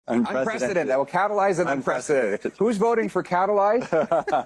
Unprecedented. That will catalyze an unprecedented. Who's voting for catalyze?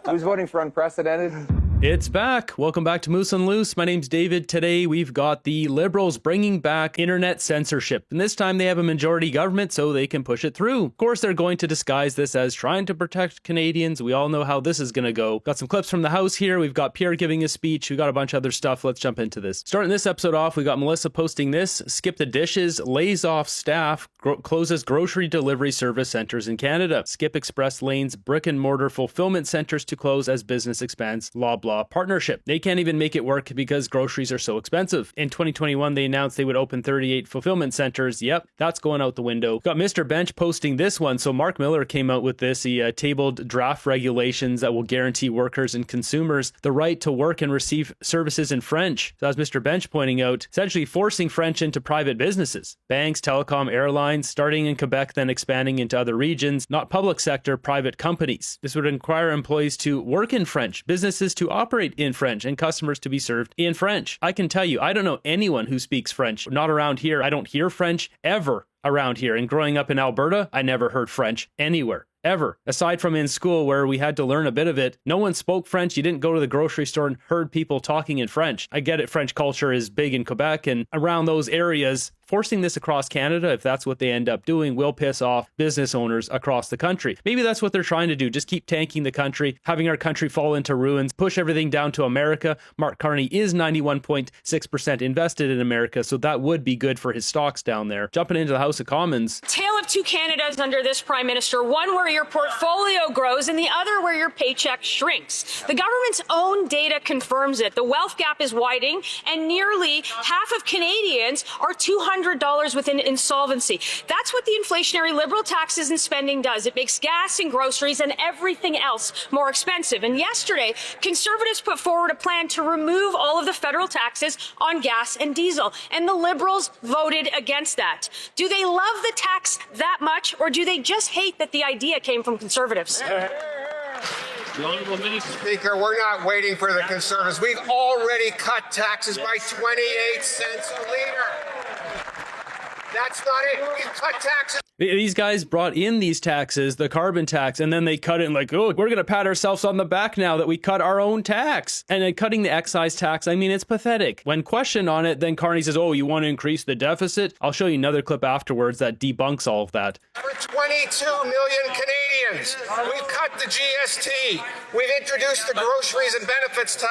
Who's voting for unprecedented? It's back. Welcome back to Moose and Loose. My name's David. Today we've got the Liberals bringing back internet censorship. And this time they have a majority government so they can push it through. Of course, they're going to disguise this as trying to protect Canadians. We all know how this is going to go. Got some clips from the House here. We've got Pierre giving a speech. We got a bunch of other stuff. Let's jump into this. Starting this episode off, we got Melissa posting this. Skip the dishes, lays off staff, closes grocery delivery service centers in Canada. Skip Express Lanes brick and mortar fulfillment centers to close as business expands. Loblaw partnership. They can't even make it work because groceries are so expensive. In 2021, they announced they would open 38 fulfillment centers. Yep, that's going out the window. Got Mr. Bench posting this one. So Mark Miller came out with this. He tabled draft regulations that will guarantee workers and consumers the right to work and receive services in French. So as Mr. Bench pointing out, essentially forcing French into private businesses. Banks, telecom, airlines, starting in Quebec, then expanding into other regions, not public sector, private companies. This would require employees to work in French, businesses to operate in French, and customers to be served in French. I can tell you, I don't know anyone who speaks French. Not around here. I don't hear French ever around here. And growing up in Alberta, I never heard French anywhere. Ever. Aside from in school where we had to learn a bit of it, no one spoke French. You didn't go to the grocery store and heard people talking in French. I get it. French culture is big in Quebec and around those areas. Forcing this across Canada, if that's what they end up doing, will piss off business owners across the country. Maybe that's what they're trying to do. Just keep tanking the country, having our country fall into ruins, push everything down to America. Mark Carney is 91.6% invested in America, so that would be good for his stocks down there. Jumping into the House of Commons. Tale of two Canadas under this Prime Minister, one where your portfolio grows and the other where your paycheck shrinks. The government's own data confirms it. The wealth gap is widening and nearly half of Canadians are $200 within insolvency. That's what the inflationary Liberal taxes and spending does. It makes gas and groceries and everything else more expensive. And yesterday, Conservatives put forward a plan to remove all of the federal taxes on gas and diesel. And the Liberals voted against that. Do they love the tax that much, or do they just hate that the idea came from Conservatives? Speaker, we're not waiting for the Conservatives. We've already cut taxes by 28 cents a liter. That's not it. We've cut taxes. These guys brought in these taxes, the carbon tax, and then they cut it and like, oh, we're going to pat ourselves on the back now that we cut our own tax. And then cutting the excise tax, I mean, it's pathetic. When questioned on it, then Carney says, oh, you want to increase the deficit? I'll show you another clip afterwards that debunks all of that. For 22 million Canadians, we've cut the GST. We've introduced the groceries and benefits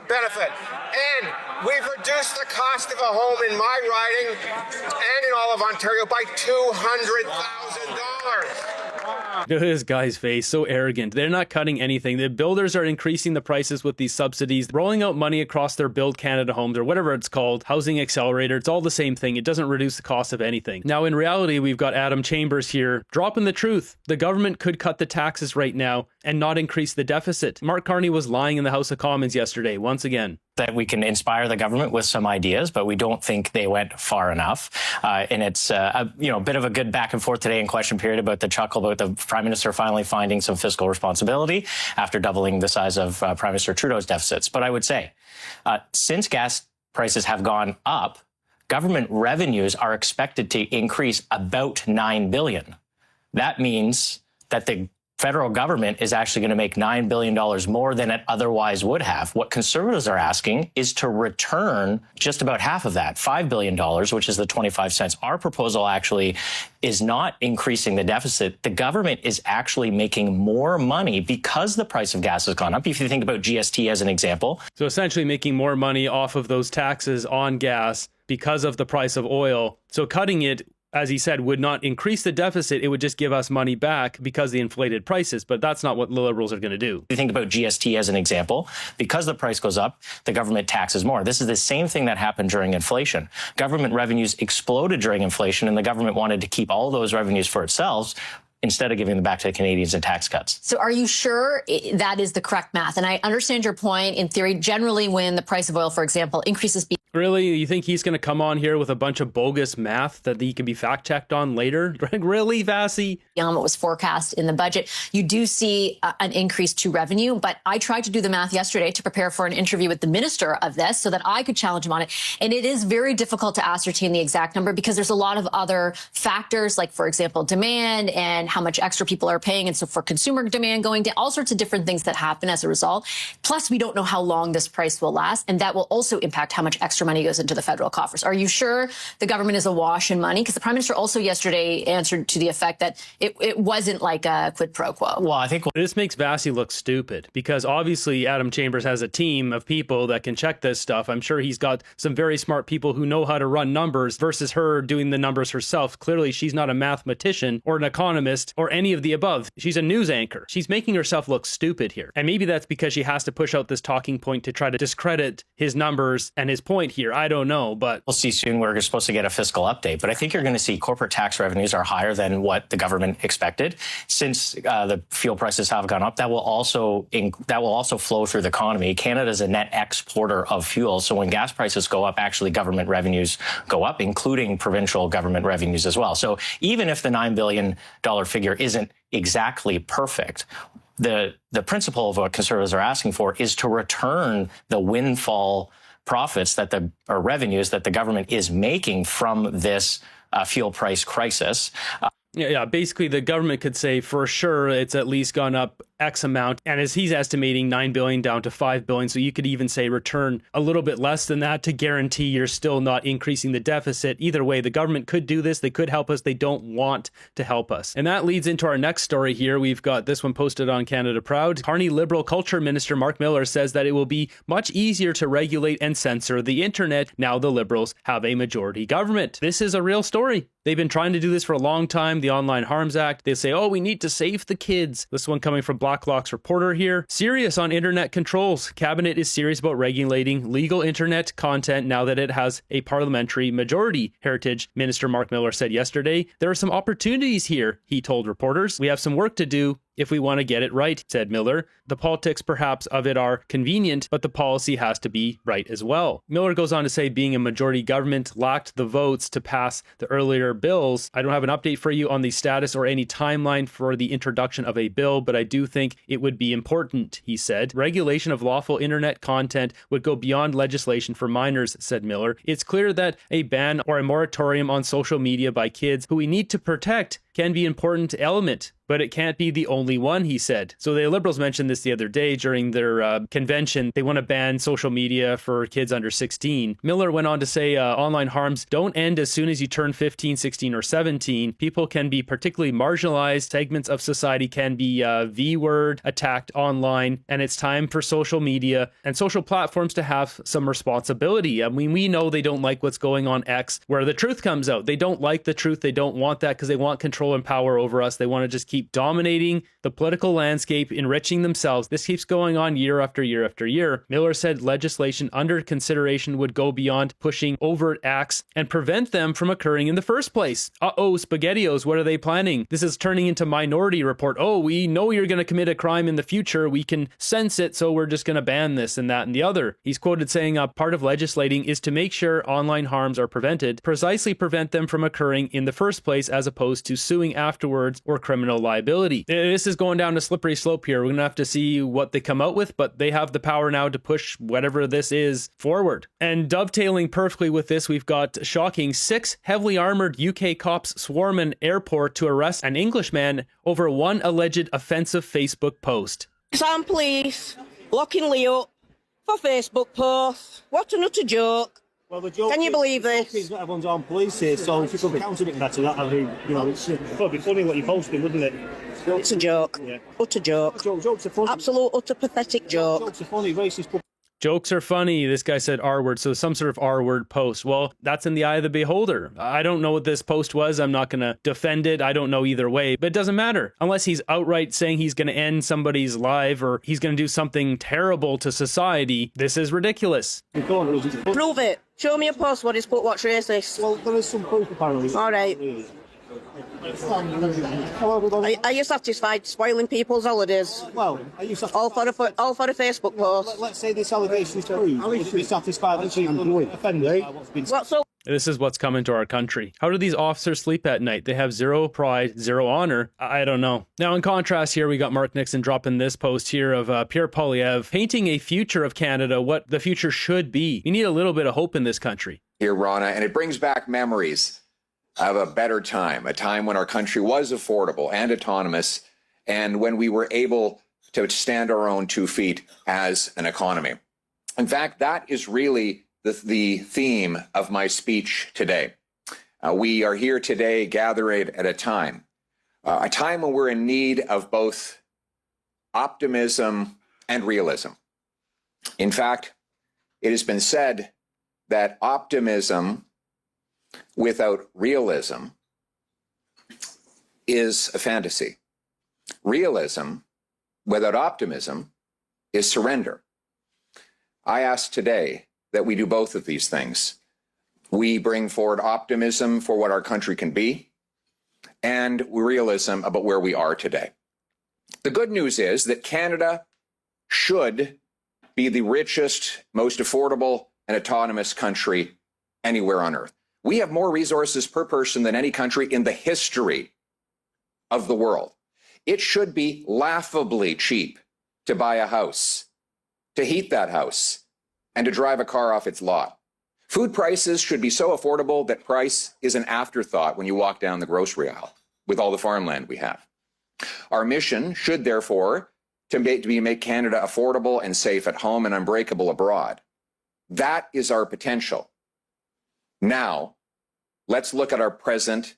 benefit. And we've reduced the cost of a home in my riding and in all of Ontario by $200,000. Look at this guy's face, so arrogant. They're not cutting anything. The builders are increasing the prices with these subsidies, rolling out money across their Build Canada homes or whatever it's called, housing accelerator. It's all the same thing. It doesn't reduce the cost of anything. Now, in reality, we've got Adam Chambers here dropping the truth. The government could cut the taxes right now and not increase the deficit. Mark Carney was lying in the House of Commons yesterday, once again. That we can inspire the government with some ideas, but we don't think they went far enough. And it's a bit of a good back and forth today in question period about the chuckle about the Prime Minister finally finding some fiscal responsibility after doubling the size of Prime Minister Trudeau's deficits. But I would say, since gas prices have gone up, government revenues are expected to increase about $9 billion. That means that the federal government is actually going to make $9 billion more than it otherwise would have. What Conservatives are asking is to return just about half of that, $5 billion, which is the 25 cents. Our proposal actually is not increasing the deficit. The government is actually making more money because the price of gas has gone up. If you think about GST as an example. So essentially making more money off of those taxes on gas because of the price of oil. So cutting it, as he said, would not increase the deficit. It would just give us money back because of the inflated prices. But that's not what the Liberals are going to do. You think about GST as an example. Because the price goes up, the government taxes more. This is the same thing that happened during inflation. Government revenues exploded during inflation, and the government wanted to keep all those revenues for itself instead of giving them back to the Canadians in tax cuts. So are you sure that is the correct math? And I understand your point in theory. Generally, when the price of oil, for example, increases... Really? You think he's going to come on here with a bunch of bogus math that he can be fact-checked on later? Really, Vassy? What was forecast in the budget. You do see an increase to revenue, but I tried to do the math yesterday to prepare for an interview with the minister of this so that I could challenge him on it. And it is very difficult to ascertain the exact number because there's a lot of other factors, like, for example, demand and how much extra people are paying. And so for consumer demand going down, all sorts of different things that happen as a result. Plus, we don't know how long this price will last. And that will also impact how much extra money goes into the federal coffers. Are you sure the government is awash in money? Because the Prime Minister also yesterday answered to the effect that it wasn't like a quid pro quo. Well, I think this makes Vassy look stupid because obviously Adam Chambers has a team of people that can check this stuff. I'm sure he's got some very smart people who know how to run numbers versus her doing the numbers herself. Clearly, she's not a mathematician or an economist or any of the above. She's a news anchor. She's making herself look stupid here. And maybe that's because she has to push out this talking point to try to discredit his numbers and his point here. I don't know, but we'll see soon. We're supposed to get a fiscal update, but I think you're going to see corporate tax revenues are higher than what the government expected. Since the fuel prices have gone up, that will also flow through the economy. Canada is a net exporter of fuel, so when gas prices go up, actually government revenues go up, including provincial government revenues as well. So even if the $9 billion figure isn't exactly perfect, the principle of what Conservatives are asking for is to return the windfall profits or revenues that the government is making from this fuel price crisis. Yeah, basically the government could say for sure it's at least gone up X amount. And as he's estimating, 9 billion down to 5 billion. So you could even say return a little bit less than that to guarantee you're still not increasing the deficit. Either way, the government could do this. They could help us. They don't want to help us. And that leads into our next story here. We've got this one posted on Canada Proud. Carney Liberal Culture Minister Mark Miller says that it will be much easier to regulate and censor the internet now the Liberals have a majority government. This is a real story. They've been trying to do this for a long time, the Online Harms Act. They say, oh, we need to save the kids. This one coming from Blacklock's reporter here. Serious on internet controls. Cabinet is serious about regulating legal internet content now that it has a parliamentary majority. Heritage Minister Mark Miller said yesterday, there are some opportunities here, he told reporters. We have some work to do if we want to get it right, said Miller. The politics perhaps of it are convenient, but the policy has to be right as well. Miller goes on to say being a majority government lacked the votes to pass the earlier bills. I don't have an update for you on the status or any timeline for the introduction of a bill, but I do think it would be important, he said. Regulation of lawful internet content would go beyond legislation for minors, said Miller. It's clear that a ban or a moratorium on social media by kids who we need to protect can be an important element, but it can't be the only one, he said. So the Liberals mentioned this the other day during their convention. They want to ban social media for kids under 16. Miller went on to say online harms don't end as soon as you turn 15, 16, or 17. People can be particularly marginalized. Segments of society can be V-word attacked online, and it's time for social media and social platforms to have some responsibility. I mean, we know they don't like what's going on X, where the truth comes out. They don't like the truth. They don't want that because they want control and power over us. They want to just keep dominating the political landscape, enriching themselves. This keeps going on year after year after year. Miller said legislation under consideration would go beyond pushing overt acts and prevent them from occurring in the first place. SpaghettiOs, what are they planning? This is turning into Minority Report. Oh, we know you're going to commit a crime in the future. We can sense it, so we're just going to ban this and that and the other. He's quoted saying part of legislating is to make sure online harms are prevented, precisely prevent them from occurring in the first place as opposed to suing afterwards or criminal liability. This is going down a slippery slope here. We're going to have to see what they come out with, but they have the power now to push whatever this is forward. And dovetailing perfectly with this, we've got shocking 6 heavily armored UK cops swarm an airport to arrest an Englishman over one alleged offensive Facebook post. Sam police locking Lee up for Facebook posts. What an utter joke. Well, the joke Can you believe this? Is that everyone's on police here, so if you could be counted it better, that'd be, it's probably funny what you're posting, wouldn't it? It's a joke. Yeah. Utter joke. Jokes are funny. Absolute utter pathetic joke. Jokes are funny, racist. Jokes are funny. This guy said R word, so some sort of R word post. Well, that's in the eye of the beholder. I don't know what this post was. I'm not going to defend it. I don't know either way, but it doesn't matter. Unless he's outright saying he's going to end somebody's life or he's going to do something terrible to society. This is ridiculous. Prove it. Show me a post where he's put what's racist. Well, there is some proof apparently. All right. Are you satisfied spoiling people's holidays? Well, are you satisfied? All for a Facebook post. Let's say this allegation is true. Would you be satisfied that people offended by what's been said? What's so This is what's coming to our country. How do these officers sleep at night? They have zero pride, zero honor. I don't know. Now, in contrast here, we got Mark Nixon dropping this post here of Pierre Poilievre painting a future of Canada, what the future should be. You need a little bit of hope in this country. Here, Rana, and it brings back memories of a better time, a time when our country was affordable and autonomous, and when we were able to stand our own 2 feet as an economy. In fact, that is really the theme of my speech today. We are here today gathered at a time when we're in need of both optimism and realism. In fact, it has been said that optimism without realism is a fantasy. Realism without optimism is surrender. I ask today that we do both of these things. We bring forward optimism for what our country can be and realism about where we are today. The good news is that Canada should be the richest, most affordable, and autonomous country anywhere on earth. We have more resources per person than any country in the history of the world. It should be laughably cheap to buy a house, to heat that house, and to drive a car off its lot. Food prices should be so affordable that price is an afterthought when you walk down the grocery aisle with all the farmland we have. Our mission should therefore to make Canada affordable and safe at home and unbreakable abroad. That is our potential. Now, let's look at our present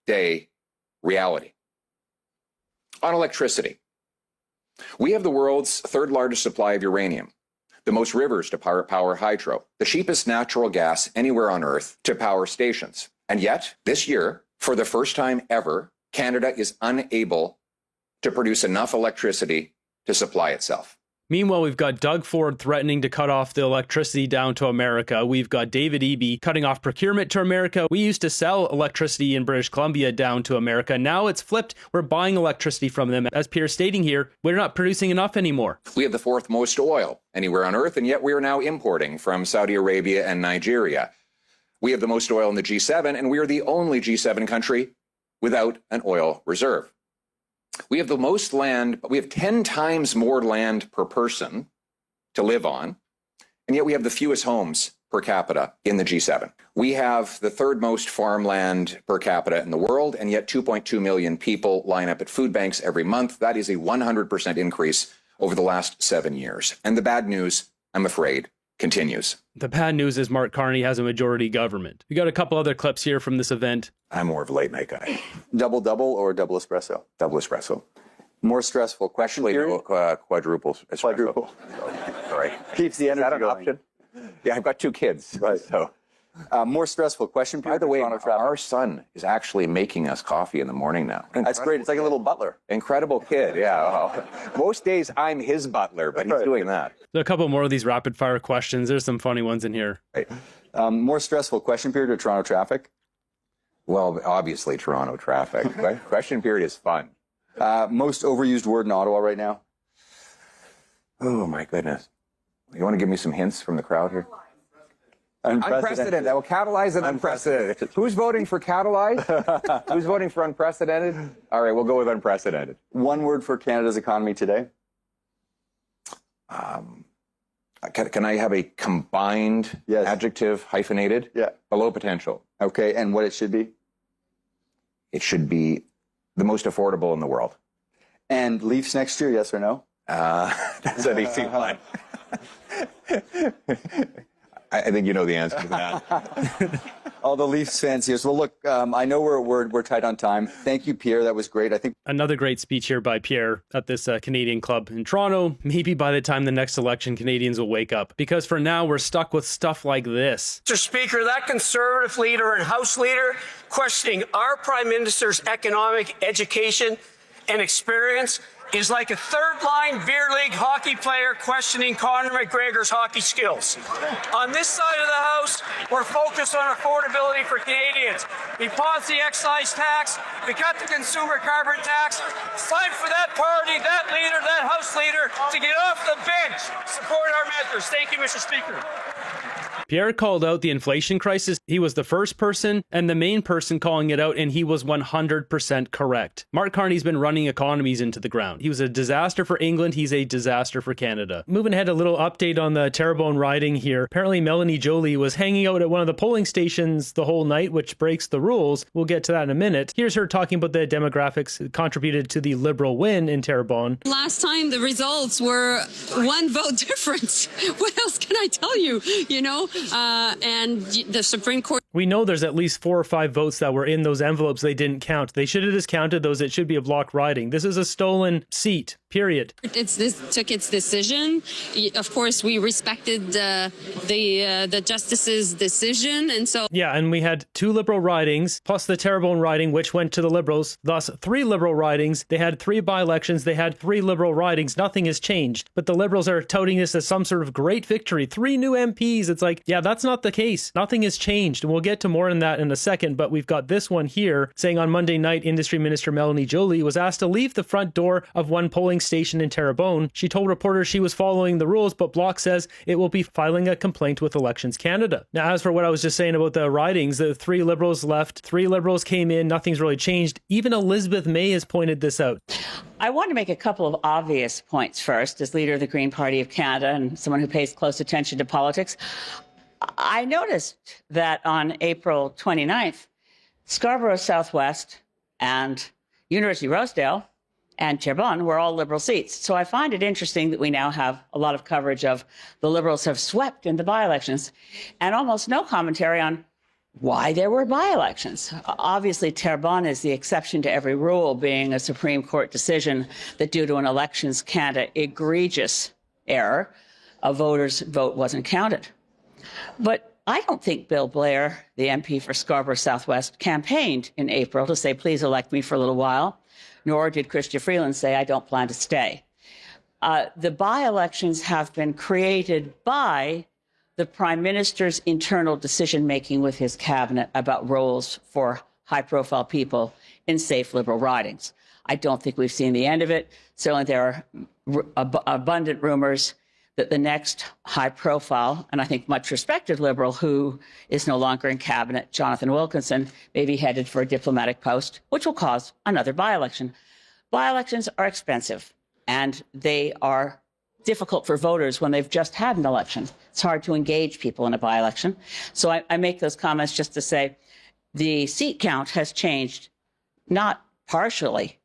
day reality. On electricity, we have the world's 3rd largest supply of uranium, the most rivers to power hydro, the cheapest natural gas anywhere on Earth to power stations. And yet, this year, for the first time ever, Canada is unable to produce enough electricity to supply itself. Meanwhile, we've got Doug Ford threatening to cut off the electricity down to America. We've got David Eby cutting off procurement to America. We used to sell electricity in British Columbia down to America. Now it's flipped. We're buying electricity from them. As Pierre's stating here, we're not producing enough anymore. We have the 4th most oil anywhere on Earth, and yet we are now importing from Saudi Arabia and Nigeria. We have the most oil in the G7, and we are the only G7 country without an oil reserve. We have the most land, but we have 10 times more land per person to live on, and yet we have the fewest homes per capita in the G7. We have the 3rd most farmland per capita in the world, and yet 2.2 million people line up at food banks every month. That is a 100% increase over the last 7 years. And the bad news, I'm afraid, continues. The bad news is Mark Carney has a majority government. We got a couple other clips here from this event. I'm more of a late night guy. Double or double espresso? Double espresso. More stressful question period? Quadruple espresso. Quadruple. Sorry. Keeps the energy Is that an going. option? Yeah, I've got 2 kids. Right. So, more stressful question period? by the way, Toronto traffic? our son is actually making us coffee in the morning now. That's great. It's like a little butler. Incredible kid, yeah. Well, most days I'm his butler, but he's doing that. A couple more of these rapid fire questions. There's some funny ones in here. Right. More stressful question period or Toronto traffic? Well, obviously Toronto traffic. Question period is fun. Most overused word in Ottawa right now? Oh my goodness. You want to give me some hints from the crowd here? Unprecedented. Unprecedented. That will catalyze an unprecedented. Who's voting for catalyze? Who's voting for unprecedented? All right, we'll go with unprecedented. One word for Canada's economy today? Can I have a combined Yes. adjective, hyphenated? Yeah. Below potential. Okay, and what it should be? It should be the most affordable in the world. And Leafs next year, yes or no? That's an easy one. I think you know the answer to that. All the Leafs fans here. So, well, look, I know we're tight on time. Thank you, Pierre. That was great. I think Another great speech here by Pierre at this Canadian club in Toronto. Maybe by the time the next election, Canadians will wake up. Because for now, we're stuck with stuff like this. Mr. Speaker, that Conservative leader and House leader questioning our Prime Minister's economic education and experience is like a third-line beer league hockey player questioning Conor McGregor's hockey skills. On this side of the House, we're focused on affordability for Canadians. We paused the excise tax, we cut the consumer carbon tax. It's time for that party, that leader, that House leader to get off the bench, support our measures. Thank you, Mr. Speaker. Pierre called out the inflation crisis. He was the first person and the main person calling it out, and he was 100% correct. Mark Carney's been running economies into the ground. He was a disaster for England. He's a disaster for Canada. Moving ahead, a little update on the Terrebonne riding here. Apparently, Melanie Joly was hanging out at one of the polling stations the whole night, which breaks the rules. We'll get to that in a minute. Here's her talking about the demographics that contributed to the Liberal win in Terrebonne. Last time the results were one vote difference. What else can I tell you? You know? And the Supreme Court. We know there's at least 4 or 5 votes that were in those envelopes they didn't count. They should have discounted those. It should be a block riding. This is a stolen seat, period. Took its decision. Of course, we respected the justice's decision. And so. Yeah, and we had 2 Liberal ridings, plus the Terrebonne riding, which went to the Liberals. Thus, 3 Liberal ridings. They had 3 by-elections. They had 3 Liberal ridings. Nothing has changed. But the Liberals are touting this as some sort of great victory. 3 new MPs. It's like, yeah, that's not the case. Nothing has changed. And we'll get to more on that in a second, but we've got this one here saying on Monday night, Industry Minister Melanie Joly was asked to leave the front door of one polling station in Terrebonne. She told reporters she was following the rules, but Bloc says it will be filing a complaint with Elections Canada. Now, as for what I was just saying about the ridings, the 3 Liberals left, 3 Liberals came in, nothing's really changed. Even Elizabeth May has pointed this out. I want to make a couple of obvious points first, as leader of the Green Party of Canada and someone who pays close attention to politics. I noticed that on April 29th, Scarborough Southwest and University Rosedale and Terrebonne were all Liberal seats. So I find it interesting that we now have a lot of coverage of the Liberals have swept in the by-elections and almost no commentary on why there were by-elections. Obviously, Terrebonne is the exception to every rule, being a Supreme Court decision that due to an Elections Canada egregious error, a voter's vote wasn't counted. But I don't think Bill Blair, the MP for Scarborough Southwest, campaigned in April to say, please elect me for a little while, nor did Chrystia Freeland say, I don't plan to stay. The by-elections have been created by the Prime Minister's internal decision-making with his cabinet about roles for high-profile people in safe Liberal ridings. I don't think we've seen the end of it. Certainly there are abundant rumors that the next high-profile, and I think much-respected Liberal who is no longer in cabinet, Jonathan Wilkinson, may be headed for a diplomatic post, which will cause another by-election. By-elections are expensive, and they are difficult for voters when they've just had an election. It's hard to engage people in a by-election. So I make those comments just to say the seat count has changed, not partially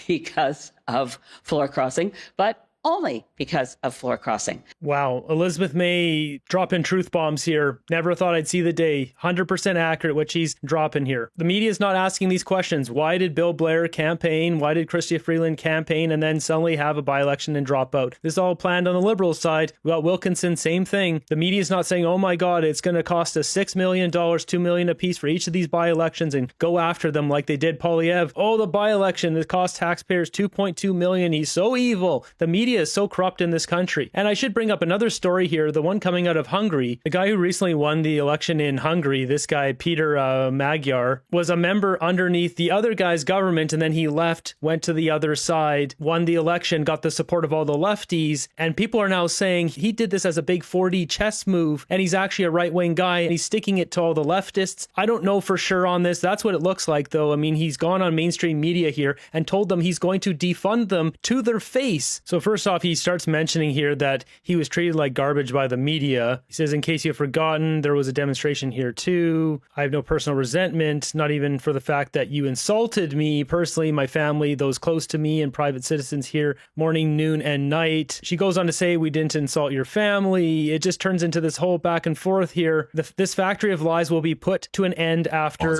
because of floor crossing, but only because of floor crossing. Wow. Elizabeth May dropping truth bombs here. Never thought I'd see the day. 100% accurate what she's dropping here. The media is not asking these questions. Why did Bill Blair campaign? Why did Chrystia Freeland campaign and then suddenly have a by-election and drop out? This is all planned on the Liberal side. We got Wilkinson, same thing. The media is not saying, oh my God, it's going to cost us $6 million, $2 million apiece for each of these by-elections and go after them like they did Poilievre. Oh, the by-election, it cost taxpayers $2.2 million. He's so evil. The media is so corrupt in this country. And I should bring up another story here, the one coming out of Hungary. The guy who recently won the election in Hungary, this guy, Peter Magyar, was a member underneath the other guy's government, and then he left, went to the other side, won the election, got the support of all the lefties, and people are now saying he did this as a big 4D chess move, and he's actually a right-wing guy, and he's sticking it to all the leftists. I don't know for sure on this. That's what it looks like, though. I mean, he's gone on mainstream media here and told them he's going to defund them to their face. So first off, he starts mentioning here that he was treated like garbage by the media. He says, in case you've forgotten, there was a demonstration here too. I have no personal resentment, not even for the fact that you insulted me personally, my family, those close to me, and private citizens here morning, noon, and night. She goes on to say, we didn't insult your family. It just turns into this whole back and forth here. This factory of lies will be put to an end after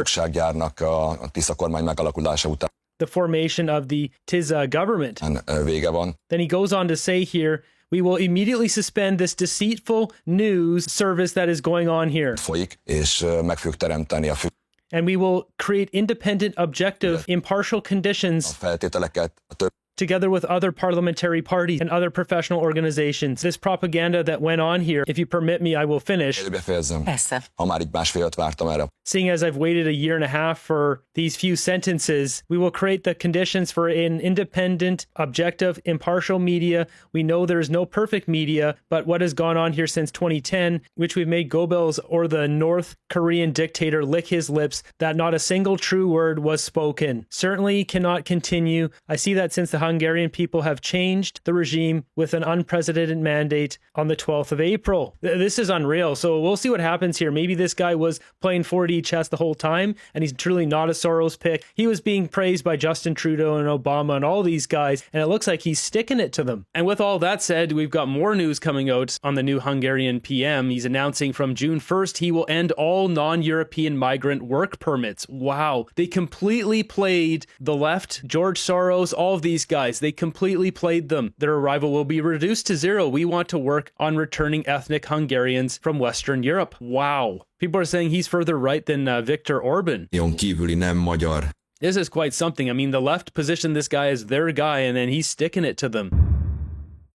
the formation of the TISA government. Then he goes on to say here, we will immediately suspend this deceitful news service that is going on here. And we will create independent, objective, impartial conditions together with other parliamentary parties and other professional organizations. This propaganda that went on here, if you permit me, I will finish. Seeing as I've waited a year and a half for these few sentences, we will create the conditions for an independent, objective, impartial media. We know there is no perfect media, but what has gone on here since 2010, which we've made Goebbels or the North Korean dictator lick his lips, that not a single true word was spoken, certainly cannot continue. I see that since the Hungarian people have changed the regime with an unprecedented mandate on the 12th of April. This is unreal. So we'll see what happens here. Maybe this guy was playing 4D chess the whole time, and he's truly not a Soros pick. He was being praised by Justin Trudeau and Obama and all these guys, and it looks like he's sticking it to them. And with all that said, we've got more news coming out on the new Hungarian PM. He's announcing from June 1st, he will end all non-European migrant work permits. Wow. They completely played the left, George Soros, all of these guys. They completely played them. Their arrival will be reduced to zero. We want to work on returning ethnic Hungarians from Western Europe. Wow. People are saying he's further right than Viktor Orban. This is quite something. I mean, the left positioned this guy as their guy, and then he's sticking it to them.